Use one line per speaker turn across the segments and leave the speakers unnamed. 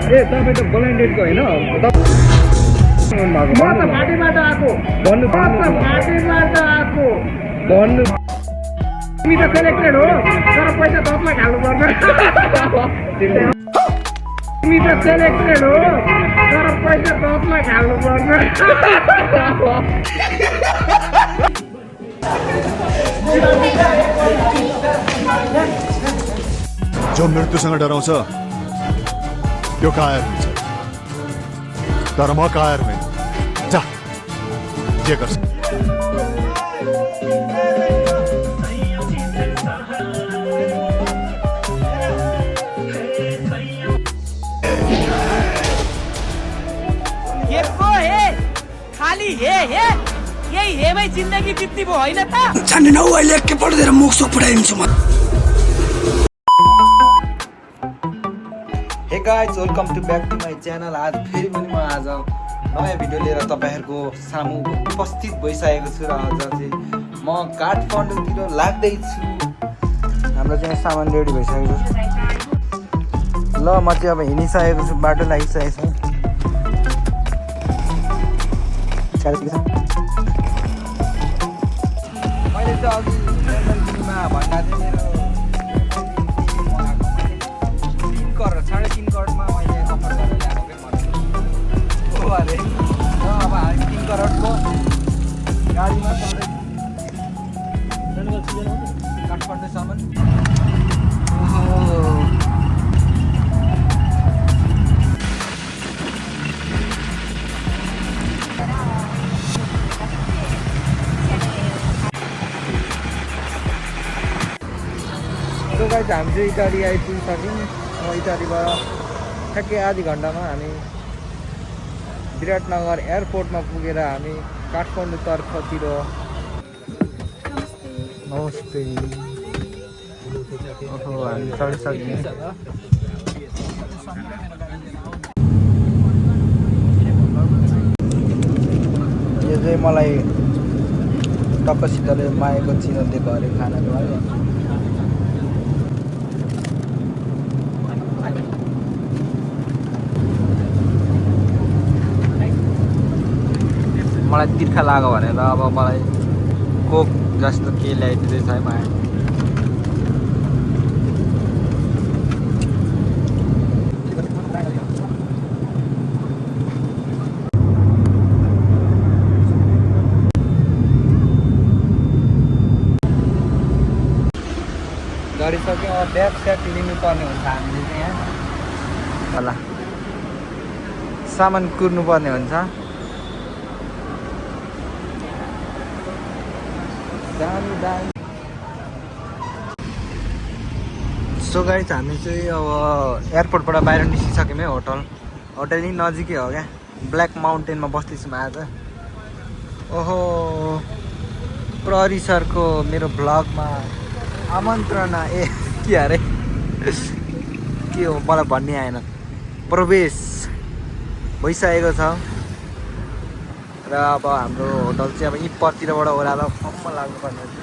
ए तपाईँ त ब्लाइन्डेडको होइन म त फाटीबाट आएको भन्नु फाटीबाट आएको भन्नु तिमी त सेलेक्टेड हो तर पैसा दसमा खानु पर्छ तिमी त सेलेक्टेड हो तर पैसा दसमा खानु पर्छ
जो मृत्युसँग डराउँछ त्यो कायर हुन्छ तर म कायर होइन जा जे गर्छ
खाली हे यही हेमै जिन्दगी बित्ती भयो होइन त
छान्ने नौ अहिले एक पढ्दै मुख सो पढाइदिन्छु म
hey guys welcome to back to my channel. आज फेरि पनि म आज नयाँ भिडियो लिएर तपाईँहरूको सामु उपस्थित भइसकेको छु र आज चाहिँ म काठमाडौँतिर लाग्दैछु। हाम्रो चाहिँ सामान रेडी भइसकेको छ। ल म चाहिँ अब हिँडिसकेको छु, बाटो लागिसकेको छु। मैले चाहिँ अघि लन्डनमा भन्दा चाहिँ मेरो 3.5 करोडमा मैले अफर गरेर ल्याएको क्या मलाई हो अरे। र अब हामी 3 करोडको गाडीमा काठमाडौँसम्म। तो गाइस हामी चाहिँ इटाली आइपुगिसक्यौँ। इटालीबाट ठ्याक्कै आधी घन्टामा हामी विराटनगर एयरपोर्टमा पुगेर हामी काठमाडौँतर्फतिर नमस्ते हामी चढिसक्यौँ। यो चाहिँ मलाई टक्कसितले मायाको चिनो दिएको अरे खानाको है। मलाई तिर्खा लाग्यो भनेर अब मलाई कोक जस्तो के ल्याइदिँदैछ है माया। गरिसक्यो अब ब्याग स्याग लिनुपर्ने हुन्छ हामीले चाहिँ यहाँ। होला सामान कुर्नुपर्ने हुन्छ। सो गाइस हामी चाहिँ अब एयरपोर्टबाट बाहिर निस्किसक्यौँ है। होटल नि नजिकै हो क्या। ब्ल्याक माउन्टेनमा बस्दैछौँ आज। ओहो प्रहरी सरको मेरो भ्लगमा आमन्त्रणा ए के अरे के हो मलाई भन्ने आएन। प्रवेश भइसकेको छ र अब हाम्रो होटल चाहिँ अब यी पतिरबाट ओह्रालो फर्ममा लाग्नुपर्ने हुन्छ।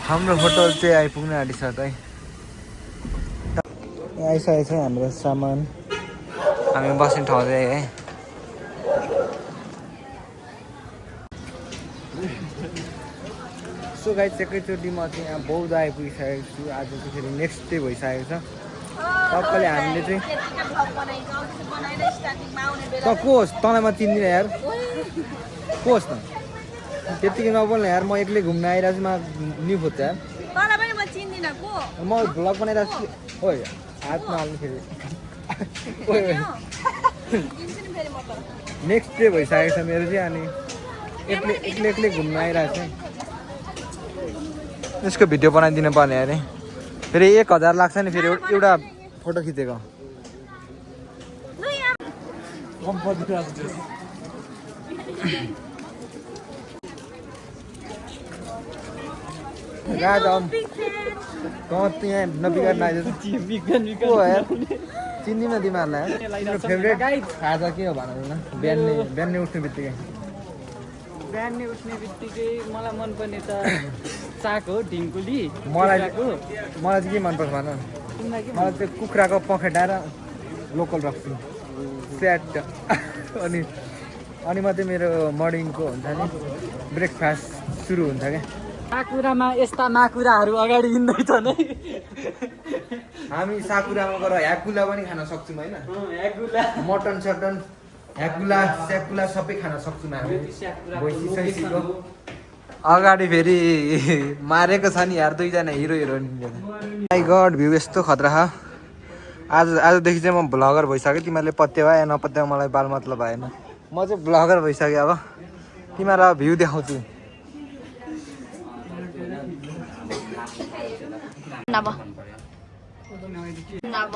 हाम्रो होटल चाहिँ आइपुग्न आँटिसक्यो है। आइसकेको छ हाम्रो सामान, हामी बस्ने ठाउँ चाहिँ है। सो गाइस एकैचोटि म चाहिँ यहाँ बौद्ध आइपुगिसकेको छु। आज चाहिँ फेरि नेक्स्ट डे भइसकेको छ। सबैले हामीले चाहिँ त को होस् तँलाई म चिन्दिनँ यार, को होस् त त्यतिकै नबोल्नु यार। म एक्लै घुम्न आइरहेको छु। म न्यु खोज्छ यार। म भ्लग बनाइरहेको छु। ओ हातमा हाल्नु फेरि नेक्स्ट डे भइसकेको छ मेरो चाहिँ। अनि एक्लै घुम्न आइरहेको छु। यसको भिडियो बनाइदिनु पर्ने अरे। फेरि 1000 लाग्छ नि फेरि एउटा फोटो खिचेको। राजा यहाँ नबिगार्न आइज चिन्दिनँ तिमीहरूलाई। फेभरेट खाजा के हो भन न। बिहानै उठ्ने बित्तिकै
बिहानै उठ्ने बित्तिकै मलाई मनपर्ने त साग हो ढिङ्कुली
मलाई
कुखुराको।
मलाई चाहिँ के मनपर्छ भन न?
तिमीलाई के
मलाई त्यो कुखुराको पखेटा र लोकल रक्सी स्याट अनि अनि मात्रै मेरो मर्निङको हुन्छ नि ब्रेकफास्ट सुरु हुन्छ क्या।
साकुरामा यस्ता माकुराहरू अगाडि हिँड्दैछन् है।
हामी साकुरामा गएर ह्याकुला पनि खान सक्छौँ होइन?
याकुला
मटन सटन ह्याकुला स्याकुला सबै खान सक्छौँ हामी। भैँसी सैँसीको अगाडि फेरि मारेको छ नि यार दुईजना हिरो हिरोइन। माई गड भ्यू यस्तो खतरा छ। आजदेखि चाहिँ म भ्लगर भइसक्यो। तिमीहरूले पत्यायो या नपत्यायो मलाई बाल मतलब भएन। म चाहिँ भ्लगर भइसकेँ। अब तिमीहरूलाई भ्यू देखाउँछु।
नभ नभ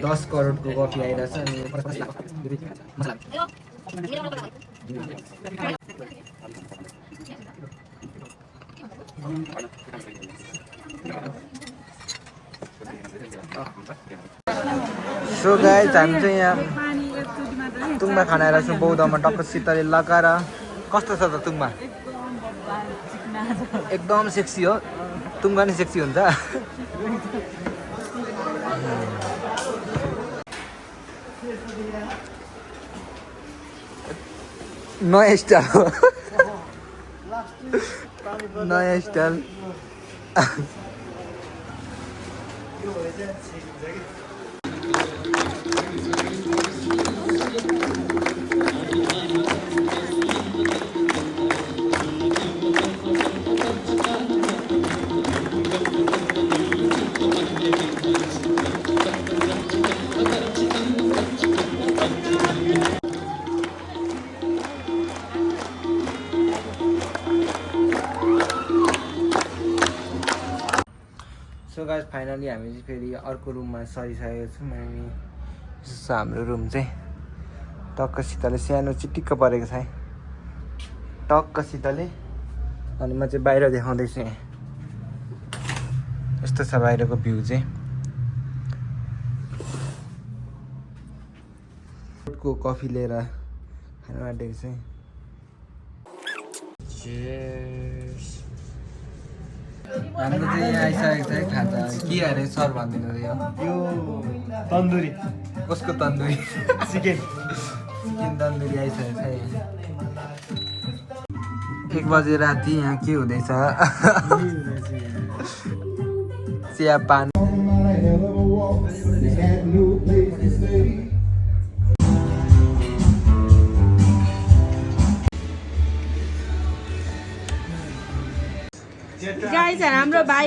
10 करोडको कफी आइरहेछ अनि सो गाइस हामी चाहिँ यहाँ तुङमा खाना आइरहेको छौँ बौद्धमा टक्क शीतलले लगाएर। कस्तो छ त तुङमा? एकदम सेक्सी हो। तुङमा नि सेक्सी हुन्छ। नयाँ स्टाइल हो। नयाँ स्टाइल। सो गाइस फाइनली हामी चाहिँ फेरि अर्को रुममा सरिसकेको छौँ। हामी हाम्रो रुम चाहिँ टक्क शीतलले सानो चिटिक्क परेको छ है। टक्क शीतलले अनि म चाहिँ बाहिर देखाउँदैछु। यहाँ यस्तो छ बाहिरको भ्यू चाहिँ। को कफी लिएर खानु आँटेको चाहिँ। हाम्रो चाहिँ यहाँ आइसकेको छ है खाजा। के अरे सर भनिदिनु यो
तन्दुरी
कसको तन्दुरी?
चिकन
तन्दुरी आइसकेको छ यहाँ। 1 बजे राति यहाँ के हुँदैछ? चिया पान।
गाइस हाम्रो भाइ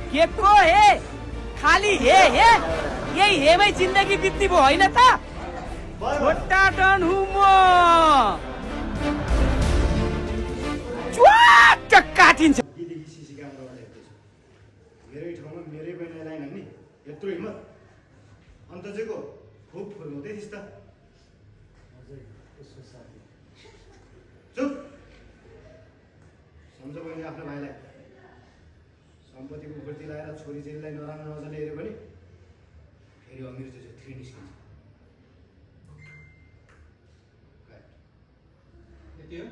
के को हे खाली हे यही हेमै जिन्दगी बित्ती भयो होइन त? छोटा डन हुँ म। च्वाक्क काटिन्छ।
मेरै ठाउँमा मेरै बहिनीलाई नि यत्रो हिम्मत अन्त चाहिँ को खुब फुर्काउँदै थिइस् त।
चुप सम्झ बहिनी आफ्नो भाइलाई सम्पत्तिको उफर्ती लगाएर छोरी चेलीलाई नराम्रो नजरले हेऱ्यो भने फेरि अमिर जस्तो 3 निस्किन्छ यति हो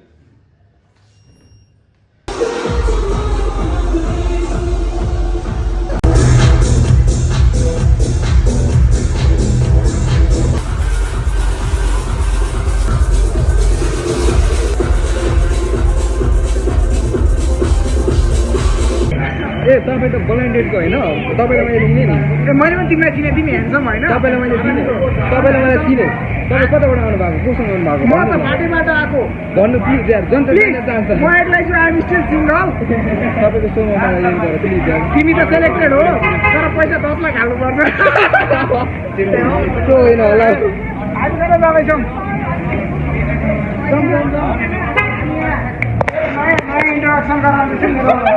ए तपाईँ त ब्लाइन्डेडको होइन तपाईँलाई मैले दिने नि ए मैले पनि तिमीलाई चिने तिमी ह्यान्डसम होइन तपाईँलाई मैले चिने तपाईँलाई मैले चिने तपाईँ कताबाट आउनु भएको कोसँग आउनु भएको म त पार्टीबाट आएको भन्नु प्लिज यार जनता जान्न चाहन्छ म एटलाई चाहिँ आइम स्टिल सिंगल तपाईँको सोमा मलाई यही गर प्लिज यार तिमी त सेलेक्टेड हो तर पैसा 10 लाख हाल्नु पर्छ त्यो होइन होला आइसकेर जाँदैछौँ नयाँ इन्ट्रोडक्सन गराउँदैछु